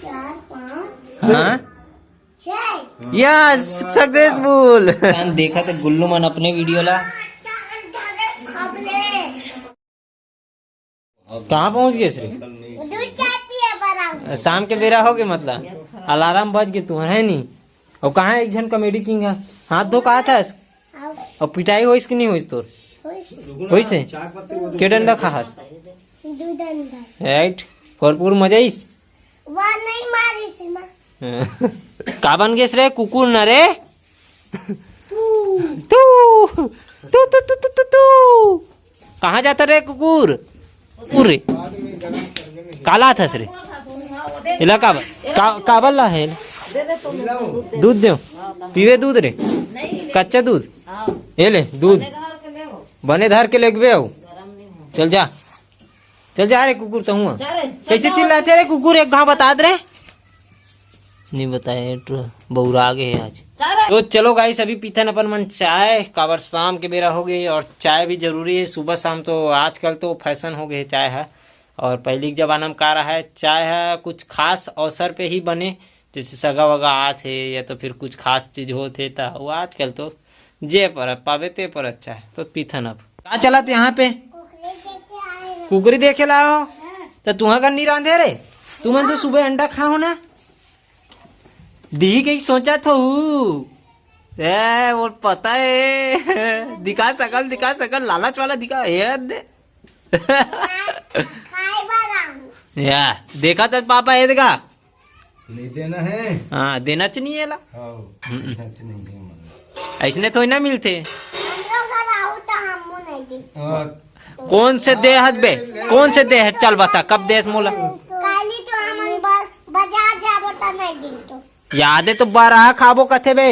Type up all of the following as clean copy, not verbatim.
हाँ yes successful. देखा तो गुल्लू मन अपने वीडियो ला कहाँ पहुँच गए श्री? शाम के बेरा हो गए मतलब अलार्म बज गए तू है नहीं। और कहाँ एक जन कॉमेडी किंग है हाथ धो कहा था और पिटाई होइस कि नहीं होइस तोर होइस है के डंडा खास राइट भरपूर मजा इस का बन गए रे कुकुर न रे तू तू तू तू तू तू कहाँ जाता रे कुकुर पूरे काला था रे इला काबल ला है दूध दो पीवे दूध रे कच्चा दूध ये ले दूध बने धर के लेके आओ चल जा रे कुकुर तो हुआ कैसे चिल्लाते रे कुकुर एक घाव बता दे नहीं बताए बहुरा आगे है आज। तो चलो गाइस अभी पीथन अपन मन चाय काबर शाम के बेरा हो गई और चाय भी जरूरी है सुबह शाम। तो आजकल तो फैशन हो गए चाय है और पहले के जमाना में का रहा है चाय है कुछ खास अवसर पे ही बने जैसे सगा वगा आत है या तो फिर कुछ खास चीज होते था वो आजकल तो जे पर पावे ते पर अच्छा है। तो पीथन अब कहा चला तो यहाँ पे कुकरी देखे लाओ तो तुहा कर नहीं रांधे रे तुमन तो सुबह अंडा खाओ ना दी कहीं सोचा तो वो पता है दिखा सकल लालच वाला दिखा या देखा तो पापा है देखा नहीं देना है हाँ देना चाहिए ये ला ऐसने थोड़ी ना मिलते कौन से दे हद बे कौन से दे हद चल बता कब दे मोला याद है तो बारह खाबो कथे बे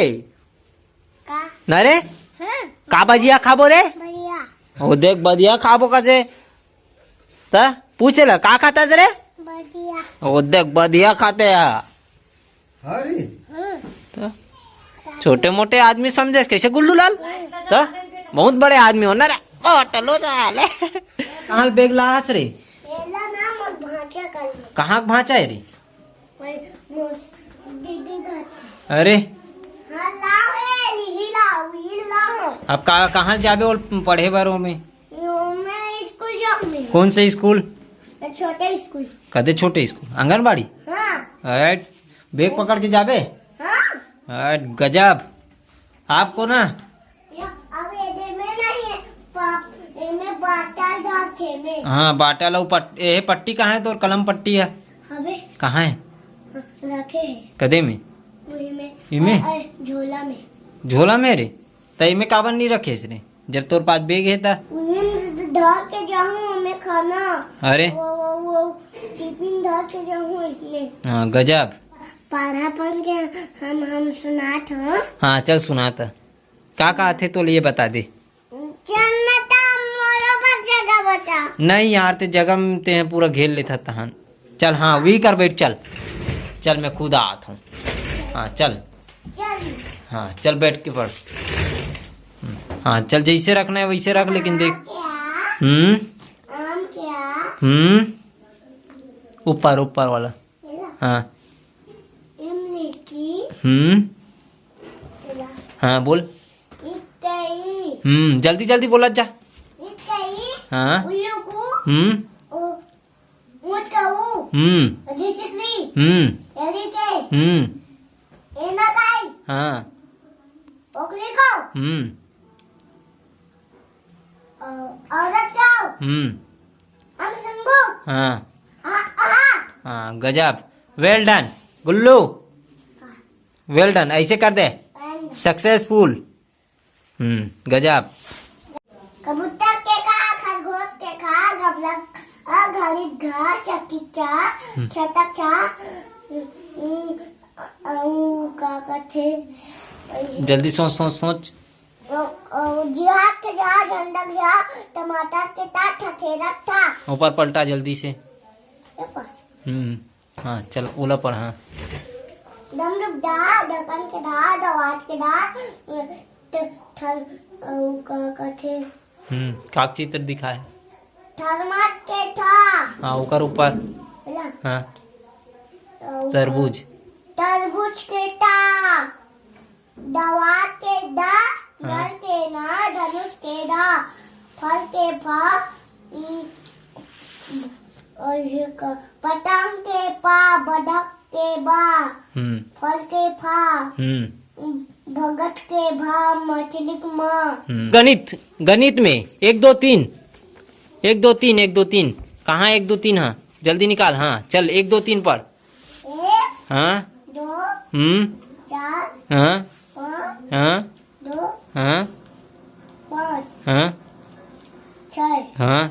नरे का बजिया खाबो रे वो देख बजिया खाबो कथे ता पूछे ला का खाता रे वो देख बदिया खाते छोटे मोटे आदमी समझे कैसे गुल्लू लाल तो बहुत बड़े आदमी हो ना रे टलो कहाँ बेग लास रे कहाँ भाचा है रे अरे अब कहाँ जाबे और पढ़े बारों में कौन से स्कूल छोटे स्कूल कदे छोटे स्कूल आंगनबाड़ी हाँ। बैग पकड़ के जाबे हाँ। गजब आपको ना हाँ बाटा लो पट्टी कहाँ है तो कलम पट्टी है कहाँ है रखे कदे में इमे झोला में रे तई में काबन नहीं रखे इसने जब तोर पास बैग है ता धर के जाऊँ हमें खाना अरे वो टिफिन धर के जाऊँ इसने हाँ गजब पढ़ापन के हम सुनात हैं हाँ चल सुनाता का थे तो ये बता दे जगह बचा नहीं यार ते जगह में ते पूरा घेर लेता तहन चल हाँ वही कर बैठ चल मैं खुद आता हूँ हाँ चल हाँ चल बैठ के पढ़ हाँ चल जैसे रखना है वैसे रख लेकिन देख ऊपर वाला हाँ हाँ बोल जल्दी बोला जा हाँ हाँ हाँ हाँ गजब वेल डन गुल्लू वेल डन ऐसे कर दे सक्सेसफुल गजब कबूतर के खा खरगोश के खा घबलक घड़ी घा चकिचा छटक का कथे जल्दी सोच जिहाद के जा झंडक जा टमाटर के ता ठठेरक था ऊपर पलटा जल्दी से हाँ चल ओला पढ़ हाँ दम रुक दा ढक्कन के धा दवात के धा थर का कथे काक चित्र दिखाए थर्मस के था हाँ ऊपर हाँ तरबूज तरबूज के ता, दवा के दा, नर के ना, धनुष के दा, फल के फा, और ये पतंग के पा, बदक के बा, फल के फा, भगत के भा, मछली के माँ। गणित गणित में 1 2 3 1 2 3 1 2 3 कहाँ 1 2 3? हाँ जल्दी निकाल। हाँ चल 1 2 3 पढ़। 1 हाँ 2 4 हाँ 5 हाँ 2 हाँ 5 हाँ 6 हाँ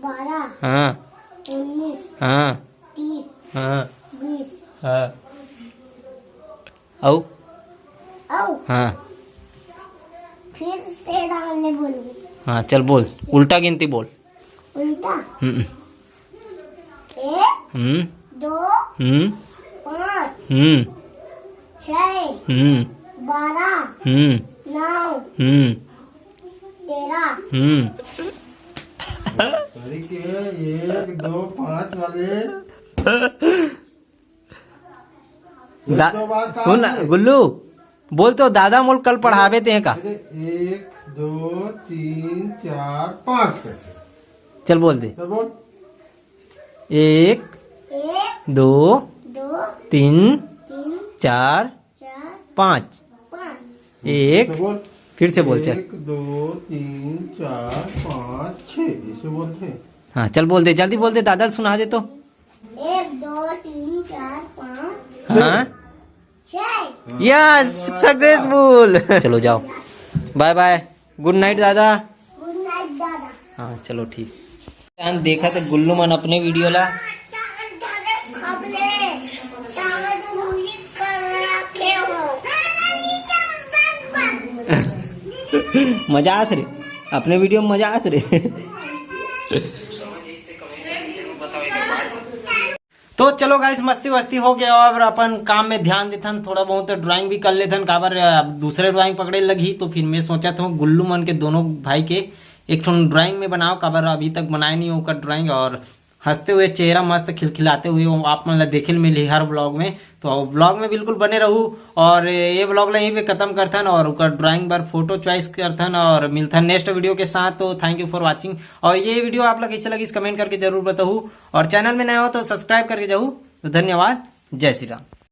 12 हाँ 19 हाँ 30 हाँ 20 हाँ औ आओ हाँ फिर से डालने बोलूँ। हाँ चल बोल, उल्टा गिनती बोल। उल्टा हम्म 1 हम्म 2 हम्म 5 हम्म 6 हम्म 12 हम्म 9 हम्म 13 हम्म सॉरी के 1 2 5 वाले दा, तो बात कहाँ सुन है? गुल्लू बोल तो दादा मोल कल पढ़ावे थे का। 1 2 3 4 5 कैसे? चल बोल दे। तो बोल 1 1 2 2 3 3 4 4 5 5 1 तो बोल फिर से बोल चल। 1 2 3 4 5 6 इसे बोलते हैं। हाँ चल बोल दे, जल्दी बोल दे, दादा सुना दे तो। 1 2 3 4 5 हाँ 6 यस सक्सेसफुल। चलो जाओ, बाय बाय, गुड नाइट दादा। गुड नाइट दादा। हाँ चलो ठीक। हम देखा तो गुल्लू मन अपने वीडियो ला खबले ताकत हुई कर रखे हो। मजा आत रे, अपने वीडियो में मजा आत रे। तो चलो गाइस, मस्ती वस्ती हो गया और अपन काम में ध्यान देथन, थोड़ा बहुत ड्राइंग भी कर लेथन। काबर दूसरे ड्राइंग पकड़े लगी तो फिर मैं सोचा था गुल्लू मन के दोनों भाई के एक ठो ड्राइंग में बनाओ। काबर अभी तक बनाए नहीं होकर ड्राइंग, और हंसते हुए चेहरा मस्त खिलखिलाते हुए वो आप मन ला देखे मिली हर ब्लॉग में। तो ब्लॉग में बिल्कुल बने रहू और ये ब्लॉग ला यहीं पे खत्म करथन और उनका ड्राइंग बार फोटो चॉइस करथन और मिलथन नेक्स्ट वीडियो के साथ। तो थैंक यू फॉर वाचिंग, और ये वीडियो आप लोग कैसे लगी कमेंट करके जरूर बताऊ, और चैनल में नया हो तो सब्सक्राइब करके जाऊ। तो धन्यवाद, जय श्री राम।